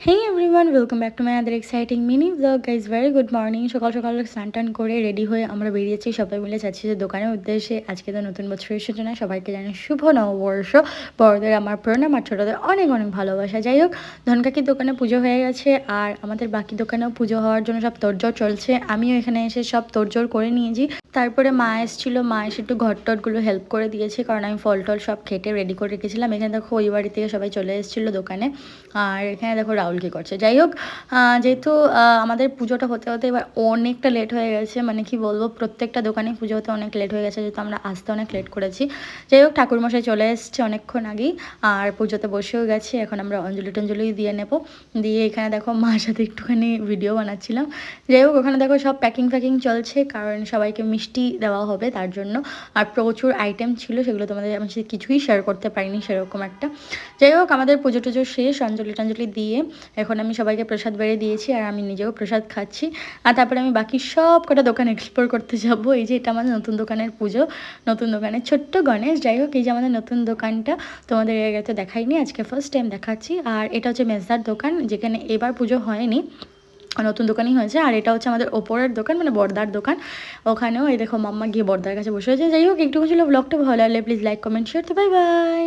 Hey everyone, welcome back to my other exciting mini vlog. Guys, very good morning. সকাল সকাল স্নান টান করে রেডি হয়ে আমরা বেরিয়েছি, সবাই মিলে যাচ্ছি যে দোকানের উদ্দেশ্যে। আজকে তো নতুন বছরের সূচনা, সবাইকে জানাই শুভ নববর্ষ। বড়দের আমার প্রণাম আর ছোটদের অনেক অনেক ভালোবাসা। যাই হোক, ধনকাকির দোকানে পুজো হয়ে গেছে আর আমাদের বাকি দোকানেও পুজো হওয়ার জন্য সব তোড়জোড় চলছে। আমিও এখানে এসে সব তোড়জোড় করে নিয়েছি। তারপরে মা এসেছিলো, মা এসে একটু ঘর টটগুলো হেল্প করে দিয়েছে, কারণ আমি ফল টল সব কেটে রেডি করে রেখেছিলাম। এখানে দেখো ওই বাড়ি থেকে সবাই চলে এসেছিলো দোকানে। আর এখানে দেখো রাহুল কী করছে। যাই হোক, যেহেতু আমাদের পুজোটা হতে হতে এবার অনেকটা লেট হয়ে গেছে, মানে কি বলবো, প্রত্যেকটা দোকানে পুজো হতে অনেক লেট হয়ে গেছে, যেহেতু আমরা আসতে অনেক লেট করেছি। যাই হোক, ঠাকুরমশাই চলে এসছে অনেকক্ষণ আগেই আর পুজোতে বসেও গেছে। এখন আমরা অঞ্জলি টঞ্জলি দিয়ে নেবো। দিয়ে এখানে দেখো মার সাথে একটুখানি ভিডিও বানাচ্ছিলাম। যাই হোক, ওখানে দেখো সব প্যাকিং ফ্যাকিং চলছে, কারণ সবাইকে মিষ্টি দেওয়া হবে তার জন্য। আর প্রচুর আইটেম ছিল, সেগুলো তোমাদের আমি কিছুই শেয়ার করতে পারিনি সেরকম একটা। যাই হোক, আমাদের পুজো টুজো শেষ, অঞ্জলি টঞ্জলি দিয়ে এখন আমি সবাইকে প্রসাদ বেড়ে দিয়েছি আর আমি নিজেও প্রসাদ খাচ্ছি। আর তারপরে আমি বাকি সব কটা দোকান এক্সপ্লোর করতে যাবো। এই যে এটা আমাদের নতুন দোকানের পুজো, নতুন দোকানের ছোট্ট গণেশ। যাই হোক, এই যে আমাদের নতুন দোকানটা, তোমাদের এর আগে তো দেখাইনি, আজকে ফার্স্ট টাইম দেখাচ্ছি। আর এটা হচ্ছে মেজদার দোকান, যেখানে এবার পুজো হয়নি, নতুন দোকানই হয়েছে। আর এটা হচ্ছে আমাদের ওপরের দোকান, মানে বর্দার দোকান। ওখানেও এই দেখো মাম্মা গিয়ে বর্দার কাছে বসে আছে। যাই হোক, একটু ছিল ব্লগটা ভালো লাগলে প্লিজ লাইক কমেন্ট শেয়ার। তো বাই বাই।